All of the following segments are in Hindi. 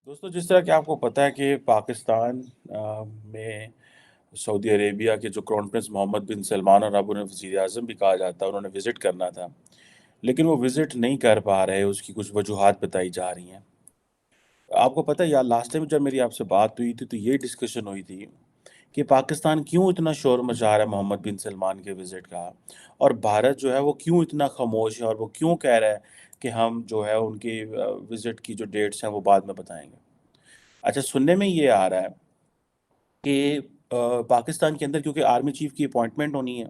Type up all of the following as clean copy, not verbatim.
दोस्तों, जिस तरह कि आपको पता है कि पाकिस्तान में सऊदी अरेबिया के जो क्राउन प्रिंस मोहम्मद बिन सलमान और अब उन्हें वज़ीर-ए-आज़म भी कहा जाता है, उन्होंने विज़िट करना था। लेकिन वो विज़िट नहीं कर पा रहे, उसकी कुछ वजूहात बताई जा रही हैं। आपको पता है यार, लास्ट टाइम जब मेरी आपसे बात हुई थी, तो ये डिस्कशन हुई थी कि पाकिस्तान क्यों इतना शोर मचा रहा है मोहम्मद बिन सलमान के विज़िट का, और भारत जो है वो क्यों इतना खामोश है, और वो क्यों कह रहा है कि हम जो है उनकी विज़िट की जो डेट्स हैं वो बाद में बताएँगे। अच्छा, सुनने में ये आ रहा है कि पाकिस्तान के अंदर क्योंकि आर्मी चीफ की अपॉइंटमेंट होनी है,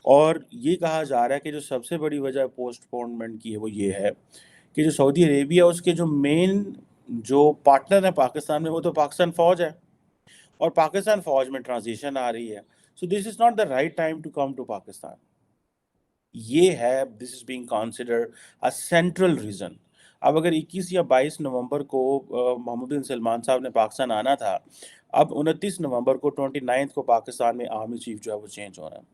और ये कहा जा रहा है कि जो सबसे बड़ी वजह पोस्टपोनमेंट की है वो ये है कि जो सऊदी अरेबिया उसके जो मेन जो पार्टनर है पाकिस्तान में, वो तो पाकिस्तान फ़ौज है, और पाकिस्तान फ़ौज में ट्रांज़िशन आ रही है। So this is not the right time to come to Pakistan. ये है, this is being considered a central reason. अब अगर 21 या 22 नवंबर को मोहम्मद बिन सलमान साहब ने पाकिस्तान आना था, अब 29 नवंबर को 29th को पाकिस्तान में आर्मी चीफ जो है वो चेंज हो रहा है।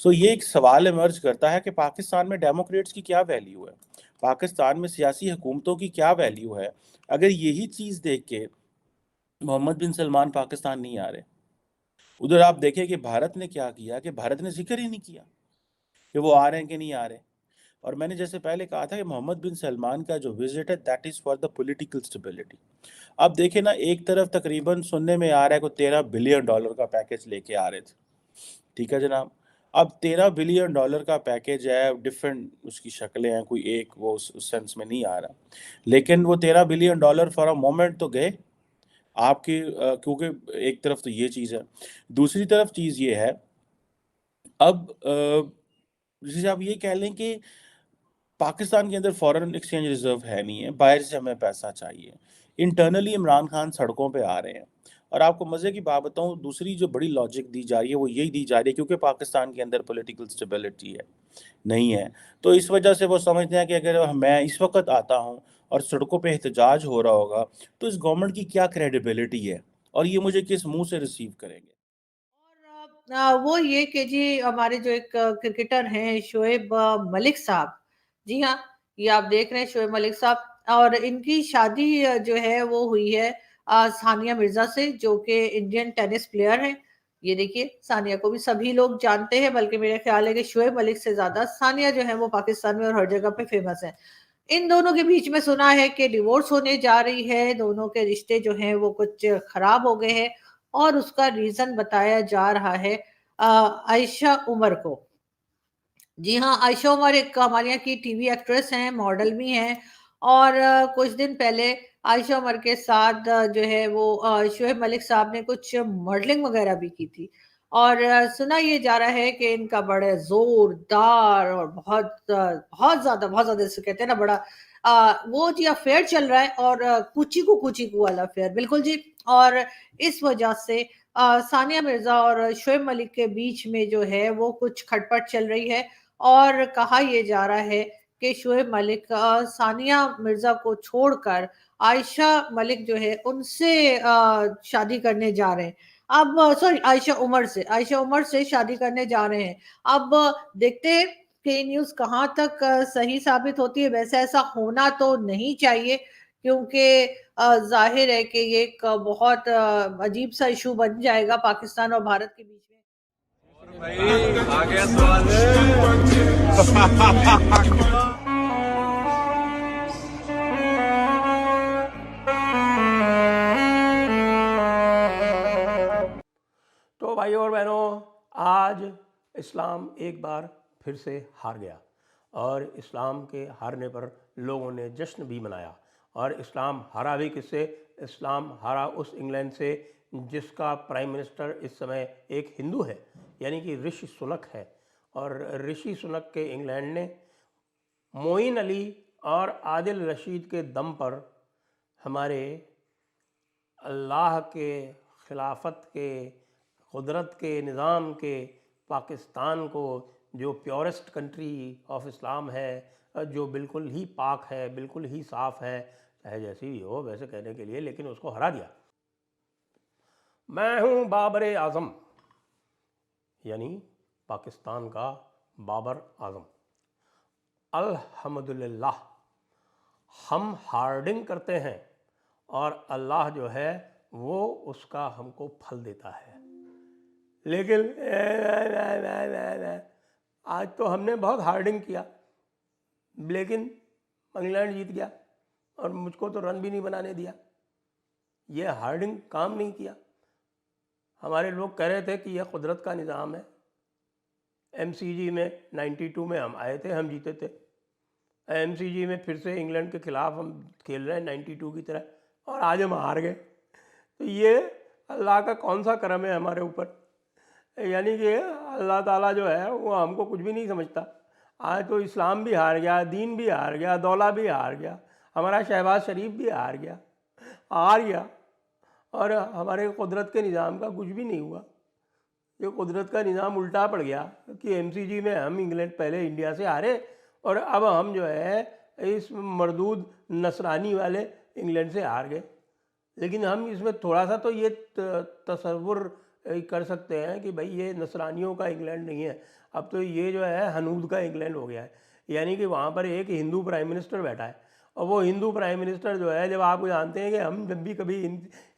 सो ये एक सवाल इमर्ज करता है कि पाकिस्तान में डेमोक्रेट्स की क्या वैल्यू है? पाकिस्तान में सियासी हुकूमतों की क्या वैल्यू है? अगर यही चीज़ देख के मोहम्मद बिन सलमान पाकिस्तान नहीं आ रहे। उधर आप देखें कि भारत ने क्या किया, कि भारत ने ज़िक्र ही नहीं किया कि वो आ रहे हैं कि नहीं आ रहे। और मैंने जैसे पहले कहा था कि मोहम्मद बिन सलमान का जो विज़िट है that is for the political stability. अब देखिए ना, एक तरफ तकरीबन सुनने में आ रहा है कोई $13 बिलियन का पैकेज लेके आ रहे थे। ठीक है जनाब। अब $13 बिलियन का पैकेज है, डिफरेंट उसकी शक्लें हैं, कोई एक वो उस सेंस में नहीं आ रहा। लेकिन वो $13 बिलियन फॉर अ मोमेंट तो गए आपके, क्योंकि एक तरफ तो ये चीज़ है। दूसरी तरफ चीज़ ये है, अब जैसे आप ये कह लें कि पाकिस्तान के अंदर फॉरेन एक्सचेंज रिज़र्व है नहीं है, बाहर से हमें पैसा चाहिए। इंटरनली इमरान खान सड़कों पे आ रहे हैं। और आपको मज़े की बात बताऊँ, दूसरी जो बड़ी लॉजिक दी जा रही है, वो यही दी जा रही है क्योंकि पाकिस्तान के अंदर पॉलिटिकल स्टेबिलिटी है, नहीं है। तो इस वजह से वो समझते हैं कि अगर मैं इस वक़्त आता हूँ और सड़कों पे एहतजाज हो रहा होगा, तो इस गवर्नमेंट की क्या क्रेडिबिलिटी है, और ये मुझे किस मुँह से रिसीव करेंगे? और वो ये कि जी हमारे जो एक क्रिकेटर हैं शोएब मलिक साहब, जी हाँ, ये आप देख रहे हैं शोएब मलिक साहब और इनकी शादी जो है वो हुई है सानिया मिर्ज़ा से जो कि इंडियन टेनिस प्लेयर हैं। ये देखिए सानिया को भी सभी लोग जानते हैं बल्कि मेरा ख़्याल है कि शोएब मलिक से ज़्यादा सानिया जो है वो पाकिस्तान में और हर जगह पे फ़ेमस हैं। इन दोनों के बीच में सुना है कि डिवोर्स होने जा रही है, दोनों के रिश्ते जो हैं वो कुछ खराब हो गए हैं और उसका रीज़न बताया जा रहा है अ, आयशा उमर को। जी हाँ, आयशा उमर एक हमारे यहाँ की टीवी एक्ट्रेस हैं, मॉडल भी हैं और कुछ दिन पहले आयशा उमर के साथ जो है वो शोएब मलिक साहब ने कुछ मॉडलिंग वगैरह भी की थी और सुना ये जा रहा है कि इनका बड़े ज़ोरदार और बहुत ज़्यादा जिसे कहते हैं ना बड़ा वो जी अफ़ेयर चल रहा है और कूची कू वाला अफ़ेयर बिल्कुल जी और इस वजह से सानिया मिर्ज़ा और शोएब मलिक के बीच में जो है वो कुछ खटपट चल रही है और कहा ये जा रहा है कि शोएब मलिक सानिया मिर्ज़ा को छोड़कर आयशा मलिक जो है उनसे शादी करने जा रहे हैं। अब सॉरी आयशा उमर से शादी करने जा रहे हैं। अब देखते हैं कि ये न्यूज़ कहाँ तक सही साबित होती है। वैसे ऐसा होना तो नहीं चाहिए क्योंकि ज़ाहिर है कि ये एक बहुत अजीब-सा इश्यू बन जाएगा पाकिस्तान और भारत के बीच में। भाई आ गया सवाल तो भाइयों और बहनों, आज इस्लाम एक बार फिर से हार गया और इस्लाम के हारने पर लोगों ने जश्न भी मनाया। और इस्लाम हारा भी किससे? इस्लाम हारा उस इंग्लैंड से जिसका प्राइम मिनिस्टर इस समय एक हिंदू है, यानी कि ऋषि सुनक है। और ऋषि सुनक के इंग्लैंड ने मोइन अली और आदिल रशीद के दम पर हमारे अल्लाह के खिलाफत के कुदरत के निज़ाम के पाकिस्तान को, जो प्योरेस्ट कंट्री ऑफ इस्लाम है, जो बिल्कुल ही पाक है, बिल्कुल ही साफ़ है, चाहे जैसी भी हो वैसे कहने के लिए, लेकिन उसको हरा दिया। मैं हूँ बाबर आज़म, यानी पाकिस्तान का बाबर आज़म। अल्हम्दुलिल्लाह हम हार्डिंग करते हैं और अल्लाह जो है वो उसका हमको फल देता है। लेकिन आज तो हमने बहुत हार्डिंग किया, लेकिन इंग्लैंड जीत गया और मुझको तो रन भी नहीं बनाने दिया। ये हार्डिंग काम नहीं किया। हमारे लोग कह रहे थे कि यह कुदरत का निज़ाम है। MCG में 92 में हम आए थे, हम जीते थे। MCG में फिर से इंग्लैंड के ख़िलाफ़ हम खेल रहे हैं 92 की तरह, और आज हम हार गए। तो ये अल्लाह का कौन सा करम है हमारे ऊपर। यानी कि अल्लाह ताला जो है वो हमको कुछ भी नहीं समझता। आज तो इस्लाम भी हार गया, दीन भी हार गया, दौला भी हार गया, हमारा शहबाज शरीफ भी हार गया, और हमारे कुदरत के निज़ाम का कुछ भी नहीं हुआ। ये कुदरत का निज़ाम उल्टा पड़ गया कि MCG में हम इंग्लैंड पहले इंडिया से हारे, और अब हम जो है इस मरदूद नसरानी वाले इंग्लैंड से हार गए। लेकिन हम इसमें थोड़ा सा तो ये तसव्वुर कर सकते हैं कि भाई ये नसरानियों का इंग्लैंड नहीं है, अब तो ये जो है हनूद का इंग्लैंड हो गया है। यानी कि वहाँ पर एक हिंदू प्राइम मिनिस्टर बैठा है, और वो हिंदू प्राइम मिनिस्टर जो है, जब आप जानते हैं कि हम जब भी कभी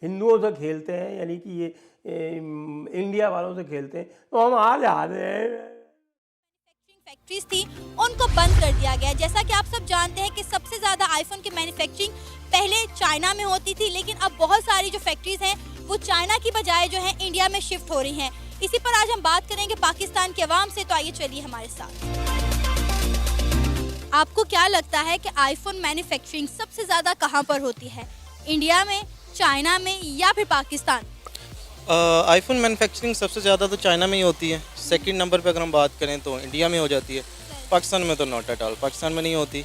हिंदुओं से खेलते हैं, यानी कि ये इंडिया वालों से खेलते हैं, तो हम हार जाते हैं। फैक्ट्रीज थी उनको बंद कर दिया गया। जैसा कि आप सब जानते हैं कि सबसे ज़्यादा आईफोन की मैन्युफैक्चरिंग पहले चाइना में होती थी, लेकिन अब बहुत सारी जो फैक्ट्रीज हैं वो चाइना की बजाय जो है इंडिया में शिफ्ट हो रही हैं। इसी पर आज हम बात करेंगे पाकिस्तान के अवाम से, तो आइए चलिए हमारे साथ। आपको क्या लगता है कि आईफोन मैन्युफैक्चरिंग सबसे ज़्यादा कहाँ पर होती है, इंडिया में, चाइना में या फिर पाकिस्तान? आईफोन मैन्युफैक्चरिंग सबसे ज़्यादा तो चाइना में ही होती है। सेकंड नंबर पे अगर हम बात करें तो इंडिया में हो जाती है। पाकिस्तान में तो नॉट एट ऑल, पाकिस्तान में नहीं होती,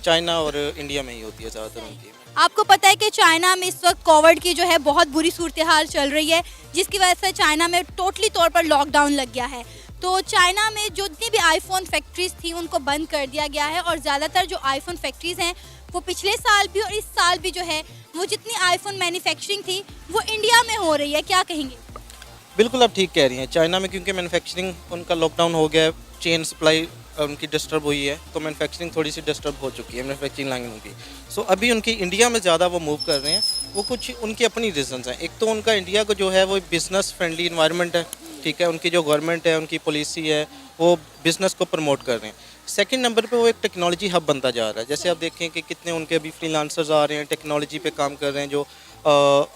चाइना और इंडिया में ही होती है ज़्यादातर होती है। आपको पता है कि चाइना में इस वक्त कोविड की जो है बहुत बुरी सूरत हाल चल रही है, जिसकी वजह से चाइना में टोटली तौर पर लॉकडाउन लग गया है। तो चाइना में जो जितनी भी आईफोन फैक्ट्रीज थी उनको बंद कर दिया गया है, और ज़्यादातर जो आईफोन फैक्ट्रीज हैं वो पिछले साल भी और इस साल भी जो है वो जितनी आईफोन मैन्युफैक्चरिंग थी वो इंडिया में हो रही है। क्या कहेंगे? बिल्कुल आप ठीक कह रही हैं। चाइना में क्योंकि मैन्युफैक्चरिंग उनका लॉकडाउन हो गया है, चेन सप्लाई उनकी डिस्टर्ब हुई है, तो मैन्युफैक्चरिंग थोड़ी सी डिस्टर्ब हो चुकी है मैन्युफैक्चरिंग लाइन उनकी। सो अभी उनकी इंडिया में ज़्यादा वो मूव कर रहे हैं। वो कुछ उनकी अपनी रीजंस हैं। एक तो उनका इंडिया को जो है वो बिज़नेस फ्रेंडली इन्वायरमेंट है, ठीक है, उनकी जो गवर्नमेंट है, उनकी पॉलिसी है, वो बिज़नेस को प्रमोट कर रहे हैं। सेकंड नंबर पे वो एक टेक्नोलॉजी हब बनता जा रहा है। जैसे आप देखें कि कितने उनके अभी फ्रीलांसर्स आ रहे हैं, टेक्नोलॉजी पे काम कर रहे हैं, जो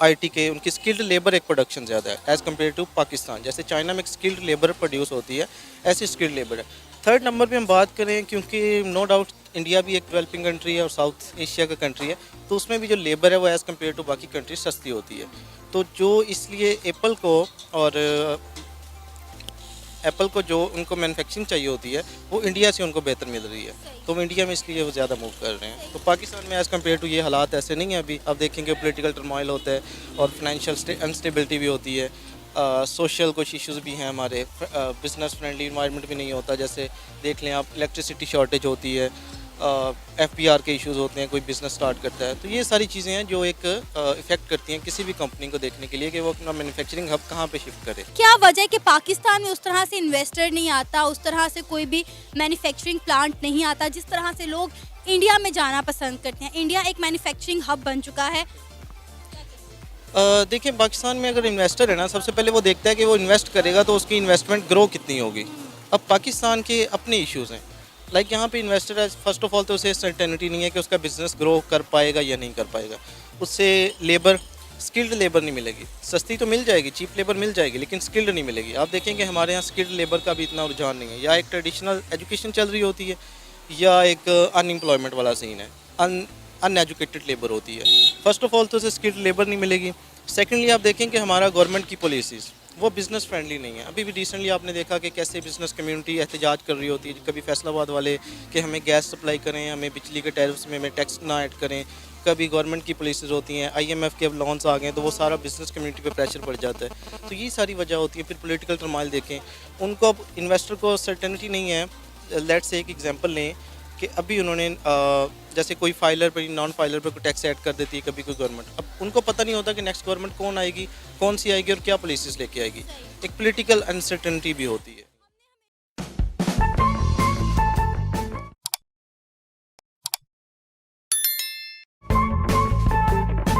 IT के, उनकी स्किल्ड लेबर एक प्रोडक्शन ज़्यादा है एज़ कम्पेयर टू पाकिस्तान। जैसे चाइना में एक स्किल्ड लेबर प्रोड्यूस होती है, ऐसी स्किल्ड लेबर है। थर्ड नंबर पे हम बात करें, क्योंकि नो डाउट इंडिया भी एक डेवलपिंग कंट्री है और साउथ एशिया का कंट्री है, तो उसमें भी जो लेबर है वो एज़ कम्पेयर टू बाकी कंट्री सस्ती होती है। तो जो इसलिए एप्पल को जो उनको मैन्युफैक्चरिंग चाहिए होती है वो इंडिया से उनको बेहतर मिल रही है, तो वो इंडिया में इसलिए वो ज़्यादा मूव कर रहे हैं। तो पाकिस्तान में एज़ कम्पेयर टू ये हालात ऐसे नहीं है। अभी आप देखेंगे पॉलिटिकल टर्मोइल होता है और फाइनेंशियल अनस्टेबिलिटी भी होती है, सोशल कुछ इश्यूज़ भी हैं हमारे, बिज़नेस फ्रेंडली इन्वायरमेंट भी नहीं होता। जैसे देख लें आप, इलेक्ट्रिसिटी शॉर्टेज होती है, FBR के इश्यूज़ होते हैं, कोई बिज़नेस स्टार्ट करता है। तो ये सारी चीज़ें हैं जो एक इफ़ेक्ट करती हैं किसी भी कंपनी को देखने के लिए कि वो अपना मैन्युफैक्चरिंग हब कहाँ पे शिफ्ट करे। क्या वजह है कि पाकिस्तान में उस तरह से इन्वेस्टर नहीं आता, उस तरह से कोई भी मैन्युफैक्चरिंग प्लांट नहीं आता जिस तरह से लोग इंडिया में जाना पसंद करते हैं? इंडिया एक मैन्युफैक्चरिंग हब बन चुका है। देखिए, पाकिस्तान में अगर इन्वेस्टर है ना, सबसे पहले वो देखता है कि वो इन्वेस्ट करेगा तो उसकी इन्वेस्टमेंट ग्रो कितनी होगी। अब पाकिस्तान के अपने इश्यूज़ हैं, लाइक यहाँ पे इन्वेस्टर है, फर्स्ट ऑफ ऑल तो उसे सर्टेनिटी नहीं है कि उसका बिज़नेस ग्रो कर पाएगा या नहीं कर पाएगा। उससे लेबर, स्किल्ड लेबर नहीं मिलेगी। सस्ती तो मिल जाएगी, चीप लेबर मिल जाएगी, लेकिन स्किल्ड नहीं मिलेगी। आप देखेंगे हमारे यहाँ स्किल्ड लेबर का भी इतना रुझान नहीं है। या एक ट्रेडिशनल एजुकेशन चल रही होती है, या एक अनएम्प्लॉयमेंट वाला सीन है, अनएजुकेटेड लेबर होती है। फर्स्ट ऑफ ऑल तो उसे स्किल्ड लेबर नहीं मिलेगी। सेकेंडली आप देखें कि हमारा गवर्नमेंट की पॉलिसीज़ वो बिज़नेस फ्रेंडली नहीं है। अभी भी रिसेंटली आपने देखा कि कैसे बिज़नेस कम्युनिटी एहतजाज कर रही होती है, कभी फैसलाबाद वाले कि हमें गैस सप्लाई करें, हमें बिजली के टैरिफ्स में हमें टैक्स ना ऐड करें। कभी गवर्नमेंट की पॉलिसीज़ होती हैं, IMF के अब लॉन्स आ गए तो वो सारा बिज़नेस कम्युनिटी पे प्रेशर पड़ जाता है। तो ये सारी वजह होती है। फिर पॉलिटिकल टर्मोइल देखें, उनको अब इन्वेस्टर को सर्टेनिटी नहीं है। लेट्स से एक एग्जांपल लें कि अभी उन्होंने जैसे कोई फाइलर पर, नॉन फाइलर पर कोई टैक्स ऐड कर देती है कभी कोई गवर्नमेंट, अब उनको पता नहीं होता कि नेक्स्ट गवर्नमेंट कौन आएगी, कौन सी आएगी और क्या पॉलिसीज़ लेके आएगी। एक पॉलिटिकल अनसर्टेनिटी भी होती है।